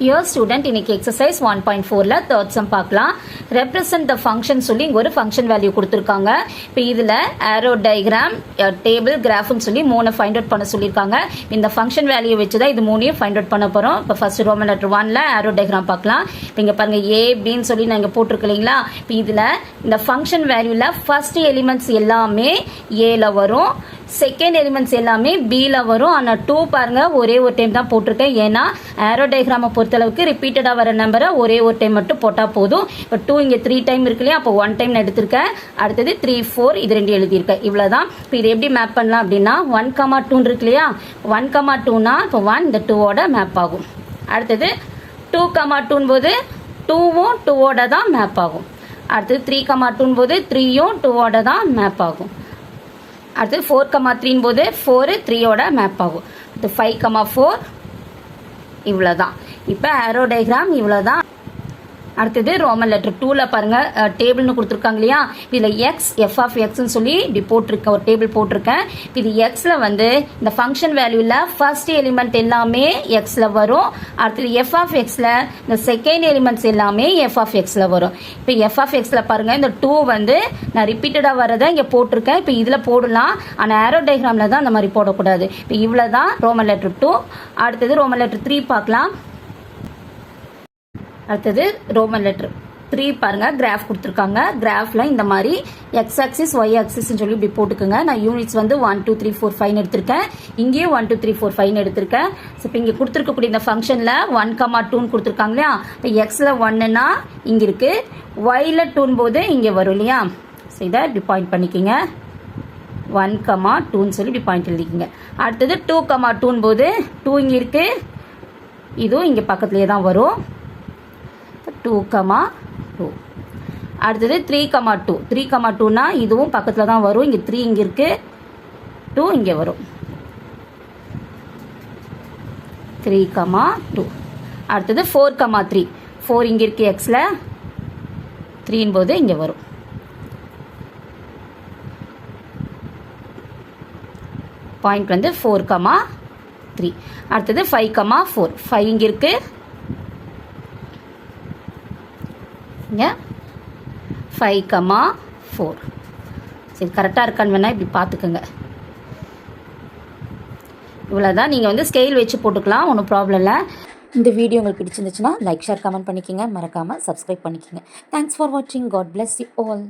Your student இன்னைக்கு exercise 1.4ல third sum பார்க்கலாம். represent the function சொல்லி இங்க ஒரு function value கொடுத்திருக்காங்க. இப்போ இதுல arrow diagram, table, graph னு சொல்லி மூணு find out பண்ண சொல்லிருக்காங்க. இந்த function value வச்சு தான் இது மூணையும் find out பண்ண போறோம். இப்போ first Roman letter 1ல arrow diagram பார்க்கலாம். இப்போ இங்க பாருங்க a b னு சொல்லி நான் இங்க போட்டுருக்கீங்களா? இப்போ இதுல இந்த function valueல first elements எல்லாமே a ல வரும். செகண்ட் எலிமெண்ட்ஸ் எல்லாமே பியில் வரும். ஆனால் 2 பாருங்க ஒரே ஒரு டைம் தான் போட்டிருக்கேன். ஏன்னா ஆரோ டயக்ராமை பொறுத்தளவுக்கு ரிப்பீட்டடாக வர நம்பரை ஒரே ஒரு டைம் மட்டும் போட்டால் போதும். இப்போ 2 இங்கே 3 டைம் இருக்கு இல்லையா, அப்போ 1 டைம் நான் எடுத்திருக்கேன். அடுத்தது 3 4 இது 2 எழுதியிருக்கேன். இவ்வளோதான். இப்போ இது எப்படி மேப் பண்ணலாம் அப்படின்னா 1,2 இருக்கு இல்லையா, 1,2னா இப்போ 1 இந்த 2ஓட மேப் ஆகும். அடுத்தது 2,2 போது 2வும் 2ஓட தான் மேப் ஆகும். அடுத்தது 3,2 போது 3யும் 2ஓட தான் மேப் ஆகும். அடுத்து 4,3 போது 4 3ஓட மேப் ஆகும். அடுத்து 5,4 இவ்வளோதான். இப்போ ஆரோ டயக்ராம் இவ்வளோதான். அடுத்தது ரோமன் லெட்டர் 2ல பாருங்க டேபிள்னு கொடுத்துருக்காங்க இல்லையா, இதில் எக்ஸ் எஃப் ஆஃப் எக்ஸ்ன்னு சொல்லி இப்படி போட்டிருக்கேன், ஒரு டேபிள் போட்டிருக்கேன். இது எக்ஸில் வந்து இந்த ஃபங்க்ஷன் வேல்யூவில் ஃபர்ஸ்ட் எலிமெண்ட் எல்லாமே எக்ஸில் வரும். அடுத்தது எஃப் ஆஃப் எக்ஸில் இந்த செகண்ட் எலிமெண்ட்ஸ் எல்லாமே எஃப் ஆஃப் எக்ஸில் வரும். இப்போ எஃப் ஆஃப் எக்ஸில் பாருங்க இந்த 2 வந்து நான் ரிப்பீட்டடாக வரதை இங்கே போட்டிருக்கேன். இப்போ இதில் போடலாம், ஆனால் ஆரோ டயக்ராமில் தான் அந்த மாதிரி போடக்கூடாது. இப்போ இவ்வளோ தான் ரோமன் லெட்டர் 2. அடுத்தது ரோமன் லெட்டர் 3 பார்க்கலாம். அடுத்தது ரோமன் லெட்டர் 3 பாருங்க கிராஃப் கொடுத்துருக்காங்க. கிராஃப்ல இந்த மாதிரி எக்ஸ் ஆக்சிஸ் ஒய் ஆக்சிஸ் சொல்லி இப்படி போட்டுக்கோங்க. நான் யூனிட்ஸ் வந்து 1 2 3 4 5 எடுத்திருக்கேன். இங்கேயும் 1 2 3 4 5 எடுத்திருக்கேன். இப்போ இங்கே கொடுத்துருக்கக்கூடிய இந்த ஃபங்க்ஷனில் 1,2 கொடுத்துருக்காங்க இல்லையா, இப்போ எக்ஸில் 1னா இங்கே இருக்கு, ஒய்ல 2 போது இங்கே வரும் இல்லையா. ஸோ இதை இப்படி பாயிண்ட் பண்ணிக்கிங்க, 1,2 சொல்லி இப்படி பாயிண்ட் எழுதிக்கிங்க. அடுத்தது 2,2 போது 2 இங்கே இருக்கு, இதுவும் இங்கே பக்கத்துலேயே தான் வரும், 2,2. அடுத்தது 3,2 3,2னா இதுவும் பக்கத்தில் தான் வரும். இங்கே 3 இங்கே இருக்கு, 2 இங்கே வரும், 3,2. அடுத்தது 4,3 4 இங்கே இருக்கு எக்ஸில், 3 போது இங்கே வரும். பாயிண்ட் வந்து 4,3. அடுத்தது 5,4 5 இங்கே இருக்கு, 5,4. சரி கரெக்டாக இருக்கான்னு வேணா இப்படி பார்த்துக்கோங்க. இவ்வளோதான். நீங்கள் வந்து ஸ்கேல் வச்சு போட்டுக்கலாம், ஒன்றும் ப்ராப்ளம் இல்லை. இந்த வீடியோ உங்களுக்கு பிடிச்சிருந்துச்சுன்னா லைக் ஷேர் கமெண்ட் பண்ணிக்கோங்க, மறக்காமல் சப்ஸ்கிரைப் பண்ணிக்கோங்க. தேங்க்ஸ் ஃபார் வாட்சிங். God bless you all.